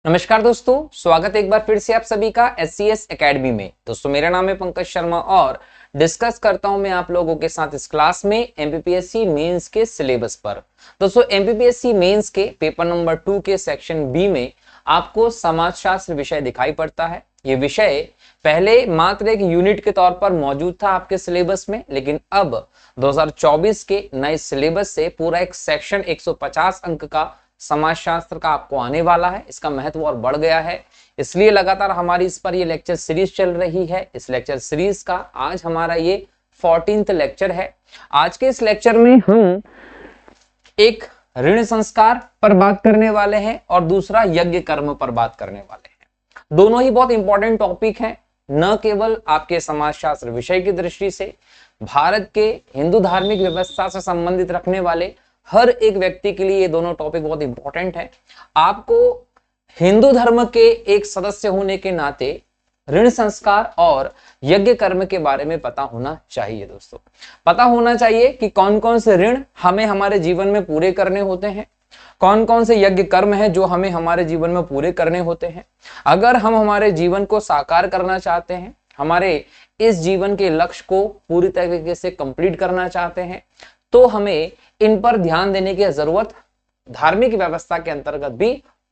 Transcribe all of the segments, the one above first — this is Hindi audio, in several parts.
नमस्कार दोस्तों, स्वागत है एक बार फिर से आप सभी का SCS एकेडमी में। दोस्तों मेरा नाम है पंकज शर्मा और डिस्कस करता हूं मैं आप लोगों के साथ इस क्लास में MPPSC मेंस के सिलेबस पर। दोस्तों MPPSC मेंस के पेपर नंबर 2 के सेक्शन बी में आपको समाजशास्त्र विषय दिखाई पड़ता है। ये विषय पहले मात्र एक यूनिट के तौर पर मौजूद था आपके सिलेबस में, लेकिन अब 2024 के नए सिलेबस से पूरा एक सेक्शन 150 अंक का समाजशास्त्र का आपको आने वाला है। इसका महत्व और बढ़ गया है, इसलिए लगातार हमारी इस पर ये लेक्चर सीरीज चल रही है। इस लेक्चर सीरीज का आज हमारा ये 14th लेक्चर है। आज के इस लेक्चर में हम एक ऋण संस्कार पर बात करने वाले हैं और दूसरा यज्ञ कर्म पर बात करने वाले हैं। दोनों ही बहुत इंपॉर्टेंट टॉपिक हैं, न केवल आपके समाजशास्त्र विषय की दृष्टि से, भारत के हिंदू धार्मिक व्यवस्था से संबंधित रखने वाले हर एक व्यक्ति के लिए ये दोनों टॉपिक बहुत इंपॉर्टेंट है। आपको हिंदू धर्म के एक सदस्य होने के नाते ऋण संस्कार और यज्ञ कर्म के बारे में पता होना चाहिए। दोस्तों पता होना चाहिए कि कौन कौन से ऋण हमें हमारे जीवन में पूरे करने होते हैं, कौन कौन से यज्ञ कर्म है जो हमें हमारे जीवन में पूरे करने होते हैं। अगर हम हमारे जीवन को साकार करना चाहते हैं, हमारे इस जीवन के लक्ष्य को पूरी तरीके से कंप्लीट करना चाहते हैं, तो हमें इन पर ध्यान देने की जरूरत धार्मिक व्यवस्था के अंतर्गत भी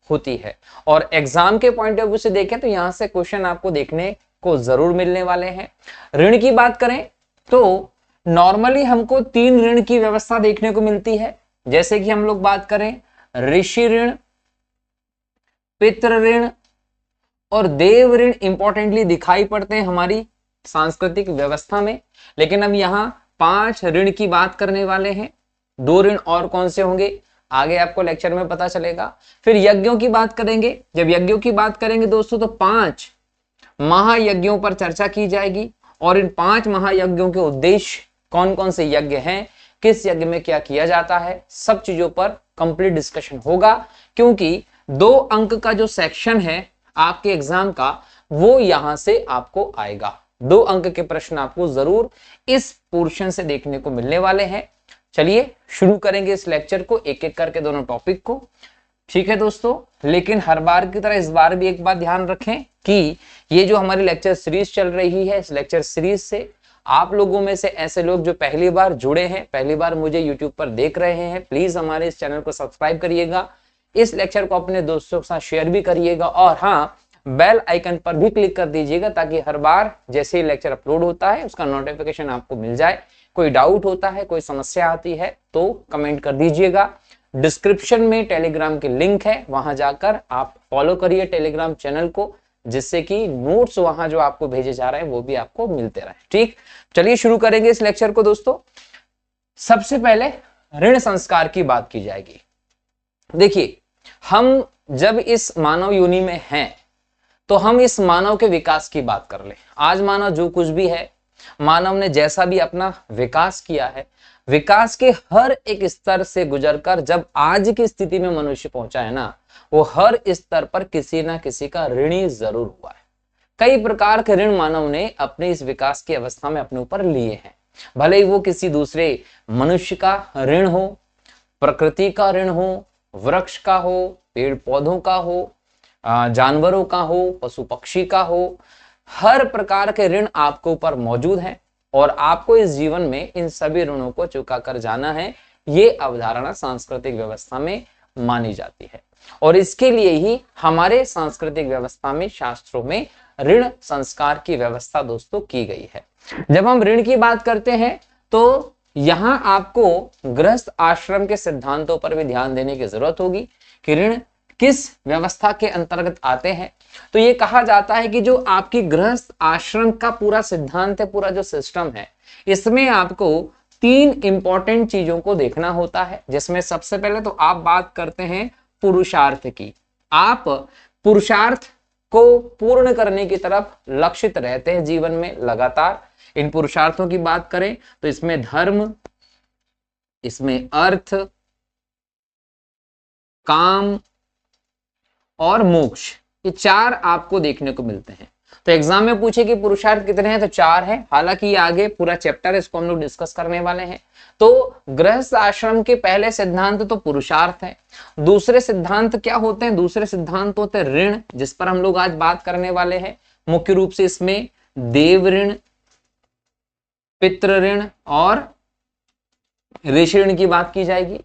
होती है। और एग्जाम के पॉइंट ऑफ व्यू से देखें तो यहां से क्वेश्चन आपको देखने को जरूर मिलने वाले हैं। ऋण की बात करें तो नॉर्मली हमको 3 ऋण की व्यवस्था देखने को मिलती है। जैसे कि हम लोग बात करें ऋषि ऋण, पितृ ऋण और देव ऋण इंपॉर्टेंटली दिखाई पड़ते हैं हमारी सांस्कृतिक व्यवस्था में। लेकिन अब यहाँ 5 ऋण की बात करने वाले हैं। 2 ऋण और कौन से होंगे आगे आपको लेक्चर में पता चलेगा। फिर यज्ञों की बात करेंगे। जब यज्ञों की बात करेंगे दोस्तों तो 5 महायज्ञों पर चर्चा की जाएगी और इन 5 महायज्ञों के उद्देश्य कौन कौन से यज्ञ हैं, किस यज्ञ में क्या किया जाता है, सब चीजों पर कंप्लीट डिस्कशन होगा। क्योंकि 2 अंक का जो सेक्शन है आपके एग्जाम का वो यहां से आपको आएगा। 2 अंक के प्रश्न आपको जरूर इस पोर्शन से देखने को मिलने वाले हैं। चलिए शुरू करेंगे इस लेक्चर को एक एक करके दोनों टॉपिक को। ठीक है दोस्तों, लेकिन हर बार की तरह इस बार भी एक बात ध्यान रखें कि ये जो हमारी लेक्चर सीरीज चल रही है, इस लेक्चर सीरीज से आप लोगों में से ऐसे लोग जो पहली बार जुड़े हैं, पहली बार मुझे यूट्यूब पर देख रहे हैं, प्लीज हमारे इस चैनल को सब्सक्राइब करिएगा, इस लेक्चर को अपने दोस्तों के साथ शेयर भी करिएगा और हाँ, बेल आइकन पर भी क्लिक कर दीजिएगा ताकि हर बार जैसे ही लेक्चर अपलोड होता है उसका नोटिफिकेशन आपको मिल जाए। कोई डाउट होता है, कोई समस्या आती है तो कमेंट कर दीजिएगा। डिस्क्रिप्शन में टेलीग्राम की लिंक है, वहां जाकर आप फॉलो करिए टेलीग्राम चैनल को, जिससे कि नोट्स वहां जो आपको भेजे जा रहे हैं वो भी आपको मिलते रहे। ठीक, चलिए शुरू करेंगे इस लेक्चर को। दोस्तों सबसे पहले ऋण संस्कार की बात की जाएगी। देखिए, हम जब इस मानव योनि में हैं तो हम इस मानव के विकास की बात कर ले। आज मानव जो कुछ भी है, मानव ने जैसा भी अपना विकास किया है, विकास के हर एक स्तर से गुजरकर जब आज की स्थिति में मनुष्य पहुंचा है ना, वो हर स्तर पर किसी ना किसी का ऋणी जरूर हुआ है। कई प्रकार के ऋण मानव ने अपने इस विकास की अवस्था में अपने ऊपर लिए हैं। भले ही वो किसी दूसरे मनुष्य का ऋण हो, प्रकृति का ऋण हो, वृक्ष का हो, पेड़ पौधों का हो, जानवरों का हो, पशु पक्षी का हो, हर प्रकार के ऋण आपके ऊपर मौजूद हैं और आपको इस जीवन में इन सभी ऋणों को चुका कर जाना है। ये अवधारणा सांस्कृतिक व्यवस्था में मानी जाती है और इसके लिए ही हमारे सांस्कृतिक व्यवस्था में, शास्त्रों में ऋण संस्कार की व्यवस्था दोस्तों की गई है। जब हम ऋण की बात करते हैं तो यहां आपको गृहस्थ आश्रम के सिद्धांतों पर भी ध्यान देने की जरूरत होगी कि ऋण किस व्यवस्था के अंतर्गत आते हैं। तो ये कहा जाता है कि जो आपकी गृहस्थ आश्रम का पूरा सिद्धांत है, पूरा जो सिस्टम है, इसमें आपको 3 इंपॉर्टेंट चीजों को देखना होता है। जिसमें सबसे पहले तो आप बात करते हैं पुरुषार्थ की। आप पुरुषार्थ को पूर्ण करने की तरफ लक्षित रहते हैं जीवन में लगातार। इन पुरुषार्थों की बात करें तो इसमें धर्म, इसमें अर्थ, काम और मोक्ष, ये 4 आपको देखने को मिलते हैं। तो एग्जाम में पूछे कि पुरुषार्थ कितने हैं, तो 4 है। हालांकि ये आगे पूरा चैप्टर है, इसको हम लोग डिस्कस करने वाले हैं। तो गृहस्थ आश्रम के पहले सिद्धांत तो पुरुषार्थ है। दूसरे सिद्धांत क्या होते हैं? दूसरे सिद्धांत होते हैं ऋण, जिस पर हम लोग आज बात करने वाले हैं। मुख्य रूप से इसमें देव ऋण, पितृ ऋण और ऋषि ऋण की बात की जाएगी।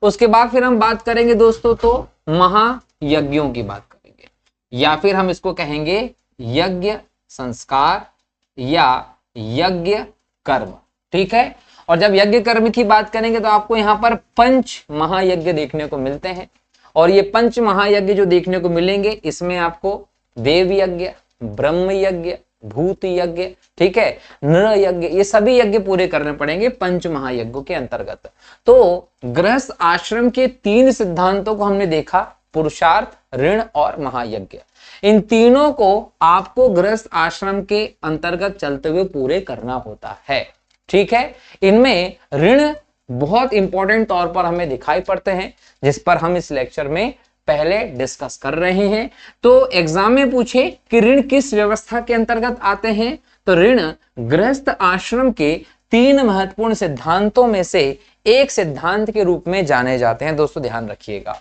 उसके बाद फिर हम बात करेंगे दोस्तों तो महायज्ञों की बात करेंगे, या फिर हम इसको कहेंगे यज्ञ संस्कार या यज्ञ कर्म। ठीक है। और जब यज्ञ कर्म की बात करेंगे तो आपको यहाँ पर 5 महायज्ञ देखने को मिलते हैं। और ये 5 महायज्ञ जो देखने को मिलेंगे, इसमें आपको देव यज्ञ, ब्रह्म यज्ञ, भूत यज्ञ, ठीक है, नृ यज्ञ, ये सभी यज्ञ पूरे करने पड़ेंगे 5 महायज्ञों के अंतर्गत। तो गृहस्थ आश्रम के 3 सिद्धांतों को हमने देखा, पुरुषार्थ, ऋण और महायज्ञ। इन तीनों को आपको गृहस्थ आश्रम के अंतर्गत चलते हुए पूरे करना होता है। ठीक है। इनमें ऋण बहुत इंपॉर्टेंट तौर पर हमें दिखाई पड़ते हैं, जिस पर हम इस लेक्चर में पहले डिस्कस कर रहे हैं। तो एग्जाम में पूछे कि ऋण किस व्यवस्था के अंतर्गत आते हैं, तो ऋण गृहस्थ आश्रम के 3 महत्वपूर्ण सिद्धांतों में से एक सिद्धांत के रूप में जाने जाते हैं। दोस्तों ध्यान रखिएगा,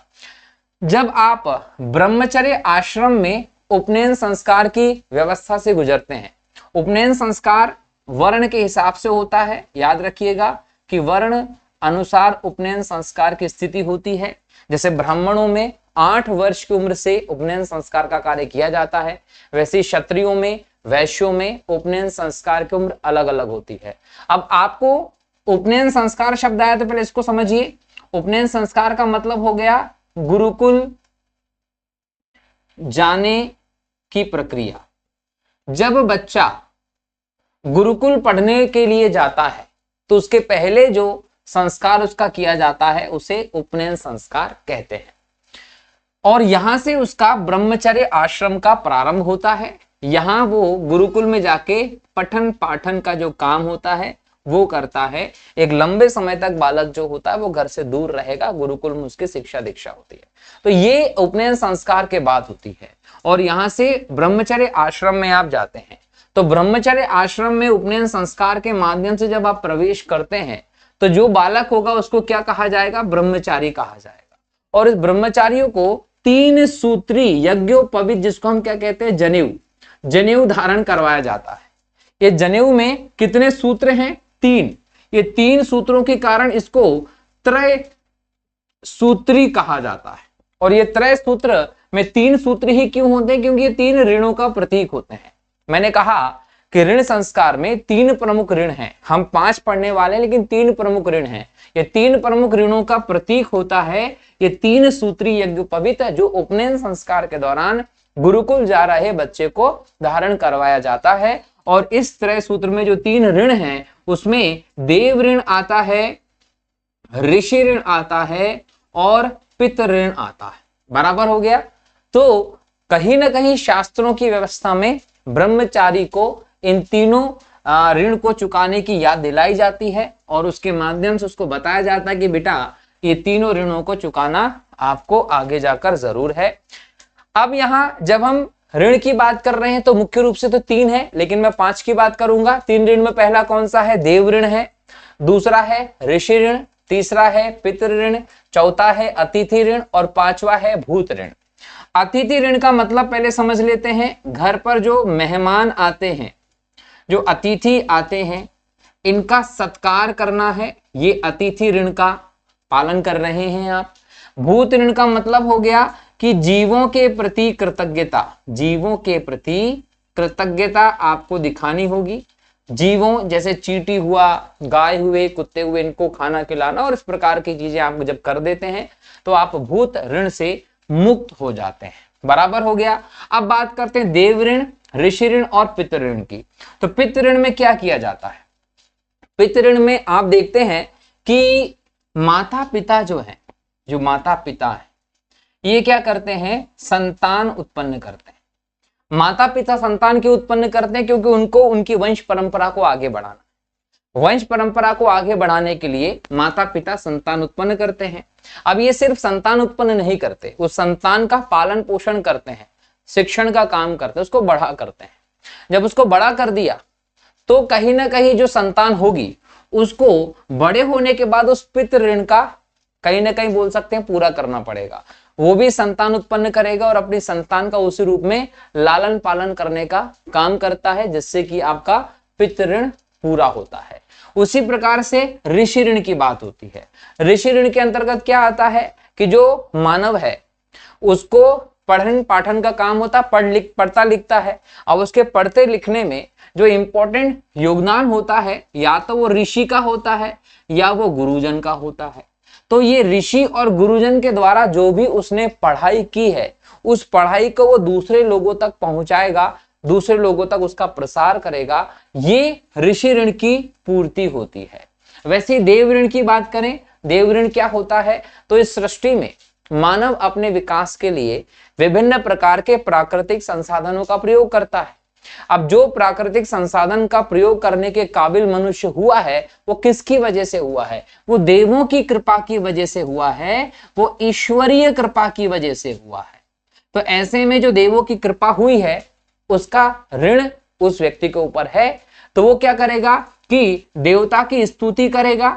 जब आप ब्रह्मचर्य आश्रम में उपनयन संस्कार की व्यवस्था से गुजरते हैं, उपनयन संस्कार वर्ण के हिसाब से होता है। याद रखिएगा कि वर्ण अनुसार उपनयन संस्कार की स्थिति होती है। जैसे ब्राह्मणों में 8 वर्ष की उम्र से उपनयन संस्कार का कार्य किया जाता है, वैसे क्षत्रियों में, वैश्यों में उपनयन संस्कार की उम्र अलग अलग होती है। अब आपको उपनयन संस्कार शब्द आया तो पहले इसको समझिए। उपनयन संस्कार का मतलब हो गया गुरुकुल जाने की प्रक्रिया। जब बच्चा गुरुकुल पढ़ने के लिए जाता है तो उसके पहले जो संस्कार उसका किया जाता है उसे उपनयन संस्कार कहते हैं। और यहां से उसका ब्रह्मचर्य आश्रम का प्रारंभ होता है। यहां वो गुरुकुल में जाके पठन पाठन का जो काम होता है वो करता है। एक लंबे समय तक बालक जो होता है वो घर से दूर रहेगा, गुरुकुल में उसकी शिक्षा दीक्षा होती है। तो ये उपनयन संस्कार के बाद होती है। और यहां से ब्रह्मचर्य आश्रम में आप जाते हैं। तो ब्रह्मचर्य आश्रम में उपनयन संस्कार के माध्यम से जब आप प्रवेश करते हैं तो जो बालक होगा उसको क्या कहा जाएगा? ब्रह्मचारी कहा जाएगा। और इस ब्रह्मचारियों को 3 सूत्री यज्ञोपवीत, जिसको हम क्या कहते हैं, जनेऊ, जनेऊ धारण करवाया जाता है। ये जनेऊ में कितने सूत्र हैं? 3। ये 3 सूत्रों के कारण इसको त्रय सूत्री कहा जाता है। और ये त्रय सूत्र में 3 सूत्र ही क्यों होते हैं? क्योंकि ये 3 ऋणों का प्रतीक होते हैं। मैंने कहा कि ऋण संस्कार में 3 प्रमुख ऋण हैं। हम 5 पढ़ने वाले हैं, लेकिन 3 प्रमुख ऋण हैं। ये 3 प्रमुख ऋणों का प्रतीक होता है ये 3 सूत्री यज्ञोपवीत, जो उपनयन संस्कार के दौरान गुरुकुल जा रहे बच्चे को धारण करवाया जाता है। और इस त्रय सूत्र में जो 3 ऋण हैं उसमें देव ऋण आता है, ऋषि ऋण आता है और पितृ ऋण आता है। बराबर हो गया। तो कहीं ना कहीं शास्त्रों की व्यवस्था में ब्रह्मचारी को इन तीनों ऋण को चुकाने की याद दिलाई जाती है और उसके माध्यम से उसको बताया जाता है कि बेटा ये तीनों ऋणों को चुकाना आपको आगे जाकर जरूर है। अब यहाँ जब हम ऋण की बात कर रहे हैं तो मुख्य रूप से तो 3 है, लेकिन मैं 5 की बात करूंगा। 3 ऋण में पहला कौन सा है? देव ऋण है, दूसरा है ऋषि ऋण, तीसरा है पितृ ऋण, चौथा है अतिथि ऋण और 5वां है भूत ऋण। अतिथि ऋण का मतलब पहले समझ लेते हैं। घर पर जो मेहमान आते हैं, जो अतिथि आते हैं, इनका सत्कार करना है, ये अतिथि ऋण का पालन कर रहे हैं आप। भूत ऋण का मतलब हो गया कि जीवों के प्रति कृतज्ञता, जीवों के प्रति कृतज्ञता आपको दिखानी होगी। जीवों जैसे चींटी हुआ, गाय हुए, कुत्ते हुए, इनको खाना खिलाना और इस प्रकार की चीजें आप जब कर देते हैं तो आप भूत ऋण से मुक्त हो जाते हैं। बराबर हो गया। अब बात करते हैं देव ऋण, ऋषि ऋण और पितृ ऋण की। तो पितृ ऋण में क्या किया जाता है? पितृ ऋण में आप देखते हैं कि माता पिता जो है, जो माता पिता है, ये क्या करते हैं? संतान उत्पन्न करते हैं। माता पिता संतान क्यों उत्पन्न करते हैं? क्योंकि उनको उनकी वंश परंपरा को आगे बढ़ाना, वंश परंपरा को आगे बढ़ाने के लिए माता पिता संतान उत्पन्न करते हैं। अब ये सिर्फ संतान उत्पन्न नहीं करते, उस संतान का पालन पोषण करते हैं, शिक्षण का काम करते हैं, उसको बढ़ा करते हैं। जब उसको बड़ा कर दिया तो कहीं ना कहीं जो संतान होगी उसको बड़े होने के बाद उस पितृ ऋण का कहीं ना कहीं बोल सकते हैं पूरा करना पड़ेगा। वो भी संतान उत्पन्न करेगा और अपनी संतान का उसी रूप में लालन पालन करने का काम करता है, जिससे कि आपका पितृ ऋण पूरा होता है। उसी प्रकार से ऋषि ऋण की बात होती है। ऋषि ऋण के अंतर्गत क्या आता है कि जो मानव है उसको पठन पाठन का काम होता है, पढ़ता लिखता है। अब उसके पढ़ते लिखने में जो इंपॉर्टेंट योगदान होता है या तो वो ऋषि का होता है या वो गुरुजन का होता है। तो ये ऋषि और गुरुजन के द्वारा जो भी उसने पढ़ाई की है उस पढ़ाई को वो दूसरे लोगों तक पहुंचाएगा, दूसरे लोगों तक उसका प्रसार करेगा। ये ऋषि ऋण की पूर्ति होती है। वैसे देव ऋण की बात करें, देव ऋण क्या होता है? तो इस सृष्टि में मानव अपने विकास के लिए विभिन्न प्रकार के प्राकृतिक संसाधनों का प्रयोग करता है। अब जो प्राकृतिक संसाधन का प्रयोग करने के काबिल मनुष्य हुआ है वो किसकी वजह से हुआ है? वो देवों की कृपा की वजह से हुआ है, वो ईश्वरीय कृपा की वजह से हुआ है। तो ऐसे में जो देवों की कृपा हुई है उसका ऋण उस व्यक्ति के ऊपर है। तो वो क्या करेगा कि देवता की स्तुति करेगा,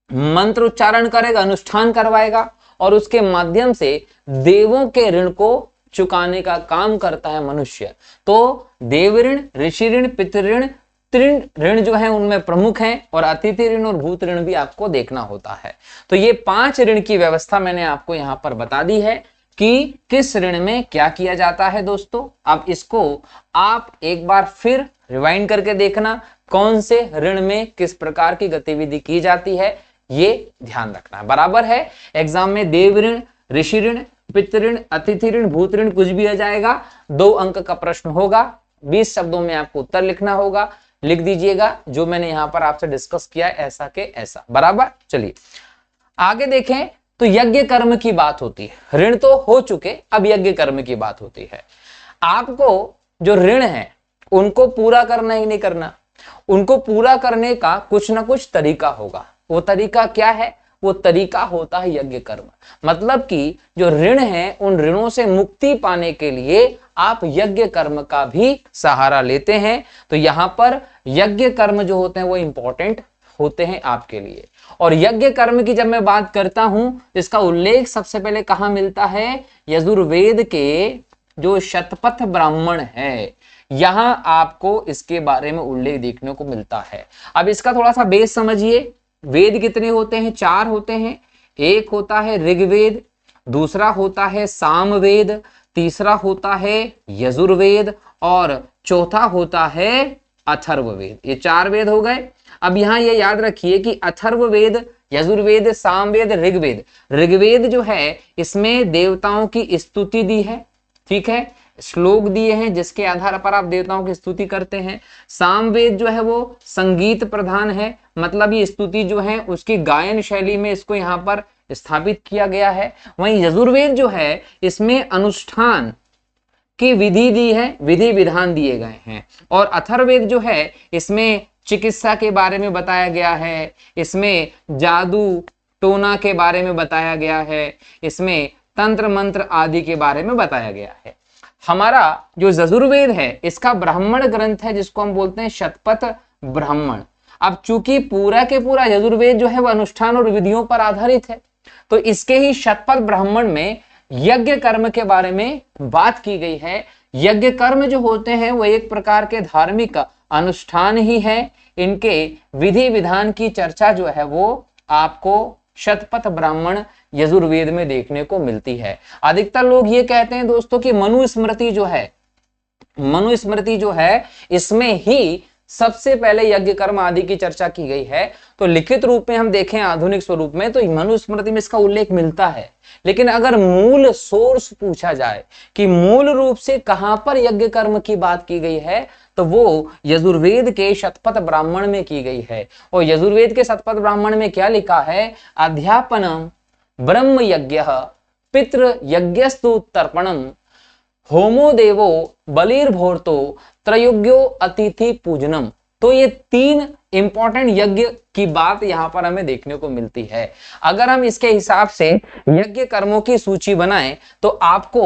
मंत्र उच्चारण करेगा, अनुष्ठान करवाएगा और उसके माध्यम से देवों के ऋण को चुकाने का काम करता है मनुष्य। तो देव ऋण, ऋषि ऋण, पितृ ऋण, तृण ऋण जो है उनमें प्रमुख हैं और अतिथि ऋण और भूत ऋण भी आपको देखना होता है। तो ये 5 ऋण की व्यवस्था मैंने आपको यहाँ पर बता दी है कि किस ऋण में क्या किया जाता है। दोस्तों अब इसको आप एक बार फिर रिवाइंड करके देखना, कौन से ऋण में किस प्रकार की गतिविधि की जाती है, ये ध्यान रखना। बराबर है, एग्जाम में देव ऋण, ऋषि ऋण, पितृ ऋण, अतिथि ऋण, भूत ऋण कुछ भी आ जाएगा। 2 अंक का प्रश्न होगा, 20 शब्दों में आपको उत्तर लिखना होगा। लिख दीजिएगा जो मैंने यहां पर आपसे डिस्कस किया है ऐसा के ऐसा। बराबर, चलिए आगे देखें। तो यज्ञ कर्म की बात होती है। ऋण तो हो चुके, अब यज्ञ कर्म की बात होती है। आपको जो ऋण है उनको पूरा करना ही नहीं करना, उनको पूरा करने का कुछ ना कुछ तरीका होगा। वो तरीका क्या है? वो तरीका होता है यज्ञ कर्म। मतलब कि जो ऋण है उन ऋणों से मुक्ति पाने के लिए आप यज्ञ कर्म का भी सहारा लेते हैं। तो यहां पर यज्ञ कर्म जो होते हैं वो इंपॉर्टेंट होते हैं आपके लिए। और यज्ञ कर्म की जब मैं बात करता हूं, इसका उल्लेख सबसे पहले कहां मिलता है? यजुर्वेद के जो शतपथ ब्राह्मण है, यहां आपको इसके बारे में उल्लेख देखने को मिलता है। अब इसका थोड़ा सा बेस समझिए। वेद कितने होते हैं? 4 होते हैं। एक होता है ऋग्वेद, दूसरा होता है सामवेद, तीसरा होता है यजुर्वेद और चौथा होता है अथर्ववेद। ये 4 वेद हो गए। अब यहां ये याद रखिए कि अथर्ववेद, यजुर्वेद, सामवेद, ऋग्वेद, ऋग्वेद जो है इसमें देवताओं की स्तुति दी है, ठीक है, श्लोक दिए हैं जिसके आधार पर आप देवताओं की स्तुति करते हैं। सामवेद जो है वो संगीत प्रधान है, मतलब ये स्तुति जो है उसकी गायन शैली में इसको यहाँ पर स्थापित किया गया है। वहीं यजुर्वेद जो है इसमें अनुष्ठान की विधि दी है, विधि विधान दिए गए हैं। और अथर्ववेद जो है इसमें चिकित्सा के बारे में बताया गया है, इसमें जादू टोना के बारे में बताया गया है, इसमें तंत्र मंत्र आदि के बारे में बताया गया है। हमारा जो यजुर्वेद है इसका ब्राह्मण ग्रंथ है जिसको हम बोलते हैं शतपथ ब्राह्मण। अब चूंकि पूरा के पूरा यजुर्वेद जो है वह अनुष्ठान और विधियों पर आधारित है, तो इसके ही शतपथ ब्राह्मण में यज्ञ कर्म के बारे में बात की गई है। यज्ञ कर्म जो होते हैं वो एक प्रकार के धार्मिक अनुष्ठान ही है। इनके विधि विधान की चर्चा जो है वो आपको शतपथ ब्राह्मण यजुर्वेद में देखने को मिलती है। अधिकतर लोग ये कहते हैं दोस्तों कि मनुस्मृति जो है, मनुस्मृति जो है इसमें ही सबसे पहले यज्ञ कर्म आदि की चर्चा की गई है। तो लिखित रूप में हम देखें आधुनिक स्वरूप में तो मनुस्मृति में इसका उल्लेख मिलता है, लेकिन अगर मूल सोर्स पूछा जाए कि मूल रूप से कहां पर यज्ञ कर्म की बात की गई है तो वो यजुर्वेद के शतपथ ब्राह्मण में की गई है। और यजुर्वेद के शतपथ ब्राह्मण में क्या लिखा है? अध्यापनम ब्रह्म यज्ञ पितृ यज्ञस्तु तर्पणम होमो देवो बलिर्भोर्तो त्रयोग्यो अतिथि पूजनम। तो ये 3 इंपॉर्टेंट यज्ञ की बात यहां पर हमें देखने को मिलती है। अगर हम इसके हिसाब से यज्ञ कर्मों की सूची बनाएं तो आपको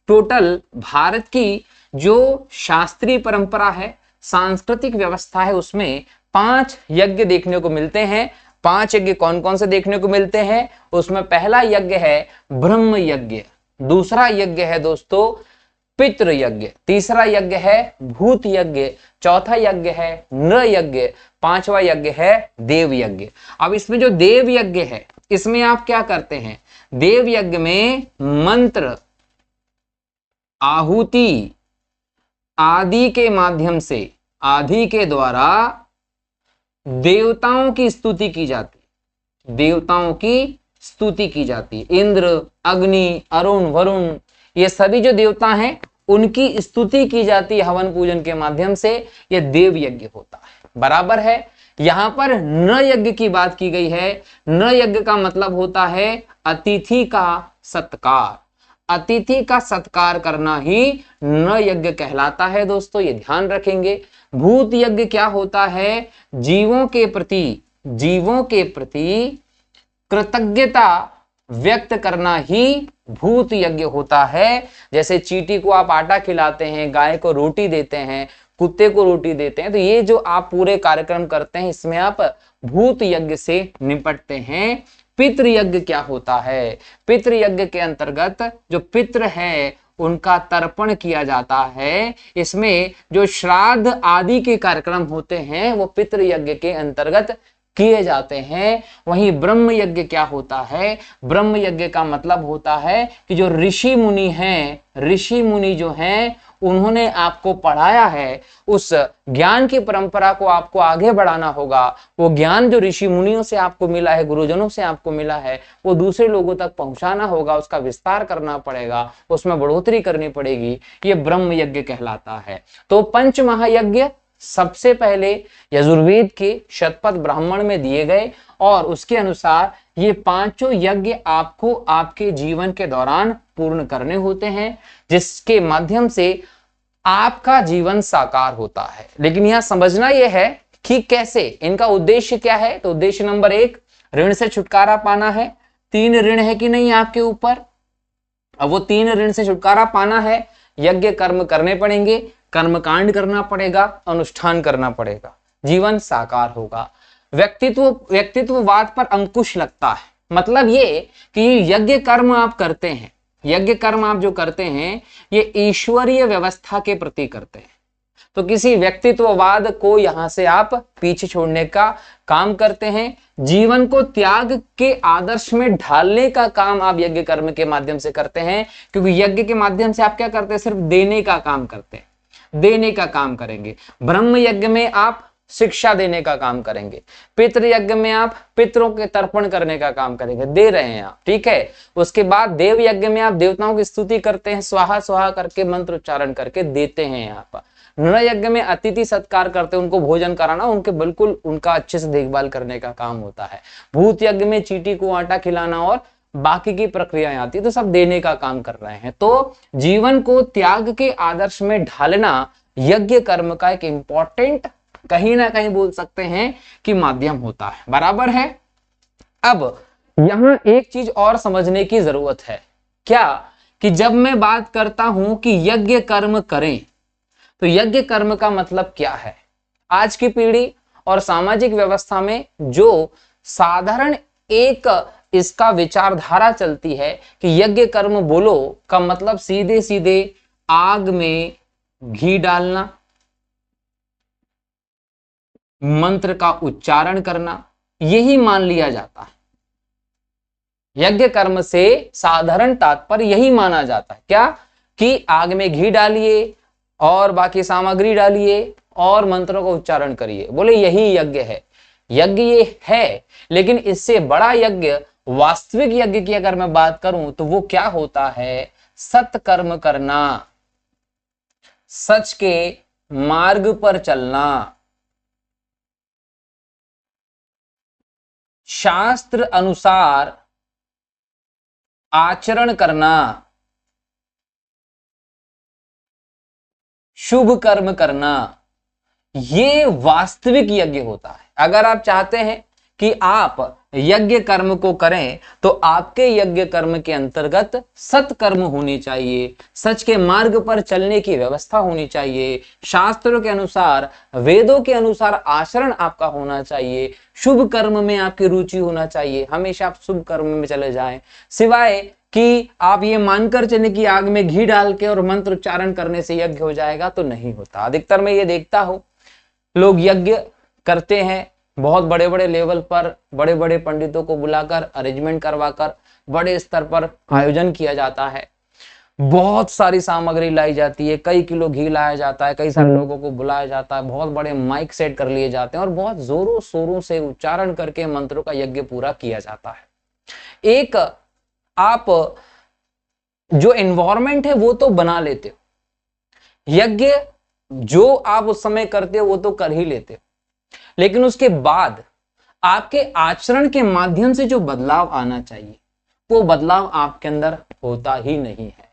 टोटल भारत की जो शास्त्रीय परंपरा है, सांस्कृतिक व्यवस्था है, उसमें 5 यज्ञ देखने को मिलते हैं। 5 यज्ञ कौन कौन से देखने को मिलते हैं? उसमें पहला यज्ञ है ब्रह्म यज्ञ, दूसरा यज्ञ है दोस्तों पितृ यज्ञ, तीसरा यज्ञ है भूत यज्ञ, चौथा यज्ञ है नृ यज्ञ, पांचवा यज्ञ है देव यज्ञ। अब इसमें जो देव यज्ञ है, इसमें आप क्या करते हैं? देव यज्ञ में मंत्र, आहुति आदि के माध्यम से, आदि के द्वारा देवताओं की स्तुति की जाती, देवताओं की स्तुति की जाती। इंद्र, अग्नि, अरुण, वरुण, ये सभी जो देवता हैं उनकी स्तुति की जाती है हवन पूजन के माध्यम से। यह देव यज्ञ होता है, बराबर है। यहां पर नृ यज्ञ की बात की गई है। नृ यज्ञ का मतलब होता है अतिथि का सत्कार। अतिथि का सत्कार करना ही नृ यज्ञ कहलाता है दोस्तों, ये ध्यान रखेंगे। भूत यज्ञ क्या होता है? जीवों के प्रति कृतज्ञता व्यक्त करना ही भूत यज्ञ होता है। जैसे चींटी को आप आटा खिलाते हैं, गाय को रोटी देते हैं, कुत्ते को रोटी देते हैं, तो ये जो आप पूरे कार्यक्रम करते हैं इसमें आप भूत यज्ञ से निपटते हैं। पितृ यज्ञ क्या होता है? पितृ यज्ञ के अंतर्गत जो पितृ है उनका तर्पण किया जाता है। इसमें जो श्राद्ध आदि के कार्यक्रम होते हैं वो पितृ यज्ञ के अंतर्गत किए जाते हैं। वहीं ब्रह्म यज्ञ क्या होता है? ब्रह्म यज्ञ का मतलब होता है कि जो ऋषि मुनि हैं, ऋषि मुनि जो हैं उन्होंने आपको पढ़ाया है, उस ज्ञान की परंपरा को आपको आगे बढ़ाना होगा। वो ज्ञान जो ऋषि मुनियों से आपको मिला है, गुरुजनों से आपको मिला है, वो दूसरे लोगों तक पहुंचाना होगा, उसका विस्तार करना पड़ेगा, उसमें बढ़ोतरी करनी पड़ेगी। ये ब्रह्म यज्ञ कहलाता है। तो पंच महायज्ञ सबसे पहले यजुर्वेद के शतपथ ब्राह्मण में दिए गए और उसके अनुसार ये पांचों यज्ञ आपको आपके जीवन के दौरान पूर्ण करने होते हैं, जिसके माध्यम से आपका जीवन साकार होता है। लेकिन यहां समझना यह है कि कैसे, इनका उद्देश्य क्या है? तो उद्देश्य नंबर 1 ऋण से छुटकारा पाना है। 3 ऋण है कि नहीं आपके ऊपर? अब वो 3 ऋण से छुटकारा पाना है, यज्ञ कर्म करने पड़ेंगे, कर्मकांड करना पड़ेगा, अनुष्ठान करना पड़ेगा, जीवन साकार होगा। व्यक्तित्ववाद पर अंकुश लगता है। मतलब ये कि यज्ञ कर्म आप करते हैं, यज्ञ कर्म आप जो करते हैं ये ईश्वरीय व्यवस्था के प्रति करते हैं। तो किसी व्यक्तित्ववाद को यहां से आप पीछे छोड़ने का काम करते हैं। जीवन को त्याग के आदर्श में ढालने का काम आप यज्ञ कर्म के माध्यम से करते हैं, क्योंकि यज्ञ के माध्यम से आप क्या करते हैं? सिर्फ देने का काम करते हैं, देने का काम करेंगे। ब्रह्म यज्ञ में आप शिक्षा देने का काम करेंगे। पितृ यज्ञ में आप पितरों के तर्पण करने का काम करेंगे, दे रहे हैं आप, ठीक है। उसके बाद देव यज्ञ में आप देवताओं की स्तुति करते हैं, स्वाहा स्वाहा करके मंत्र उच्चारण करके देते हैं आप। नृ यज्ञ में अतिथि सत्कार करते हैं, उनको भोजन कराना, उनके बिल्कुल उनका अच्छे से देखभाल करने का काम होता है। भूत यज्ञ में चींटी को आटा खिलाना और बाकी की प्रक्रियाएं आती है, तो सब देने का काम कर रहे हैं। तो जीवन को त्याग के आदर्श में ढालना यज्ञ कर्म का एक इंपॉर्टेंट, कहीं ना कहीं बोल सकते हैं कि माध्यम होता है, बराबर है। अब यहां एक चीज और समझने की जरूरत है, क्या कि जब मैं बात करता हूं कि यज्ञ कर्म करें, तो यज्ञ कर्म का मतलब क्या है? आज की पीढ़ी और सामाजिक व्यवस्था में जो साधारण एक इसका विचारधारा चलती है कि यज्ञ कर्म बोलो का मतलब सीधे सीधे आग में घी डालना, मंत्र का उच्चारण करना, यही मान लिया जाता है। यज्ञ कर्म से साधारण तात्पर्य यही माना जाता है, क्या कि आग में घी डालिए और बाकी सामग्री डालिए और मंत्रों का उच्चारण करिए, बोले यही यज्ञ है। यज्ञ ये है, लेकिन इससे बड़ा यज्ञ, वास्तविक यज्ञ की अगर मैं बात करूं तो वो क्या होता है? सत्कर्म करना, सच के मार्ग पर चलना, शास्त्र अनुसार आचरण करना, शुभ कर्म करना, ये वास्तविक यज्ञ होता है। अगर आप चाहते हैं कि आप यज्ञ कर्म को करें तो आपके यज्ञ कर्म के अंतर्गत सत्कर्म होनी चाहिए, सच के मार्ग पर चलने की व्यवस्था होनी चाहिए, शास्त्रों के अनुसार, वेदों के अनुसार आचरण आपका होना चाहिए, शुभ कर्म में आपकी रुचि होना चाहिए, हमेशा आप शुभ कर्म में चले जाएं, सिवाय कि आप ये मानकर चले कि आग में घी डाल के और मंत्र उच्चारण करने से यज्ञ हो जाएगा, तो नहीं होता। अधिकतर मैं ये देखता हूं लोग यज्ञ करते हैं, बहुत बड़े बड़े लेवल पर बड़े बड़े पंडितों को बुलाकर अरेंजमेंट करवाकर बड़े स्तर पर आयोजन किया जाता है, बहुत सारी सामग्री लाई जाती है, कई किलो घी लाया जाता है, कई सारे लोगों को बुलाया जाता है, बहुत बड़े माइक सेट कर लिए जाते हैं और बहुत जोरों शोरों से उच्चारण करके मंत्रों का यज्ञ पूरा किया जाता है। एक आप जो एनवायरमेंट है वो तो बना लेते हो, यज्ञ जो आप उस समय करते हो वो तो कर ही लेते हो, लेकिन उसके बाद आपके आचरण के माध्यम से जो बदलाव आना चाहिए वो बदलाव आपके अंदर होता ही नहीं है।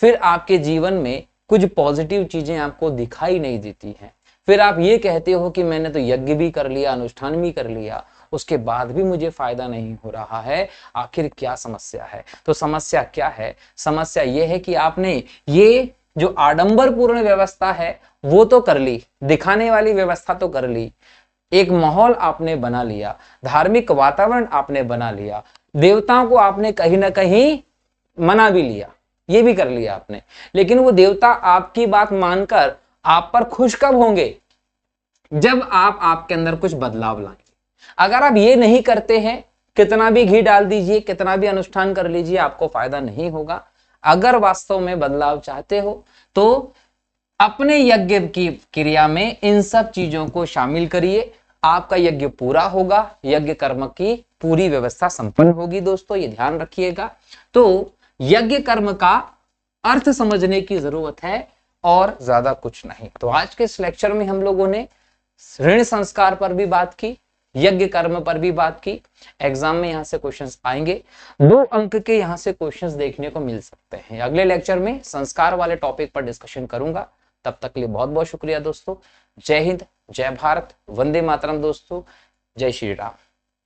फिर आपके जीवन में कुछ पॉजिटिव चीजें आपको दिखाई नहीं देती हैं। फिर आप ये कहते हो कि मैंने तो यज्ञ भी कर लिया, अनुष्ठान भी कर लिया, उसके बाद भी मुझे फायदा नहीं हो रहा है, आखिर क्या समस्या है? तो समस्या क्या है? समस्या यह है कि आपने ये जो आडंबरपूर्ण व्यवस्था है वो तो कर ली, दिखाने वाली व्यवस्था तो कर ली, एक माहौल आपने बना लिया, धार्मिक वातावरण आपने बना लिया, देवताओं को आपने कहीं ना कहीं मना भी लिया, ये भी कर लिया आपने, लेकिन वो देवता आपकी बात मानकर आप पर खुश कब होंगे? जब आप आपके अंदर कुछ बदलाव लाएंगे। अगर आप ये नहीं करते हैं, कितना भी घी डाल दीजिए, कितना भी अनुष्ठान कर लीजिए, आपको फायदा नहीं होगा। अगर वास्तव में बदलाव चाहते हो तो अपने यज्ञ की क्रिया में इन सब चीजों को शामिल करिए, आपका यज्ञ पूरा होगा, यज्ञ कर्म की पूरी व्यवस्था संपन्न होगी। दोस्तों ये ध्यान रखिएगा। तो यज्ञ कर्म का अर्थ समझने की जरूरत है और ज्यादा कुछ नहीं। तो आज के इस लेक्चर में हम लोगों ने ऋण संस्कार पर भी बात की, यज्ञ कर्म पर भी बात की। एग्जाम में यहां से क्वेश्चंस आएंगे, 2 अंक के यहां से क्वेश्चंस देखने को मिल सकते हैं। अगले लेक्चर में संस्कार वाले टॉपिक पर डिस्कशन करूंगा। तब तक के लिए बहुत बहुत शुक्रिया दोस्तों। जय हिंद, जय भारत, वंदे मातरम दोस्तों, जय श्री राम।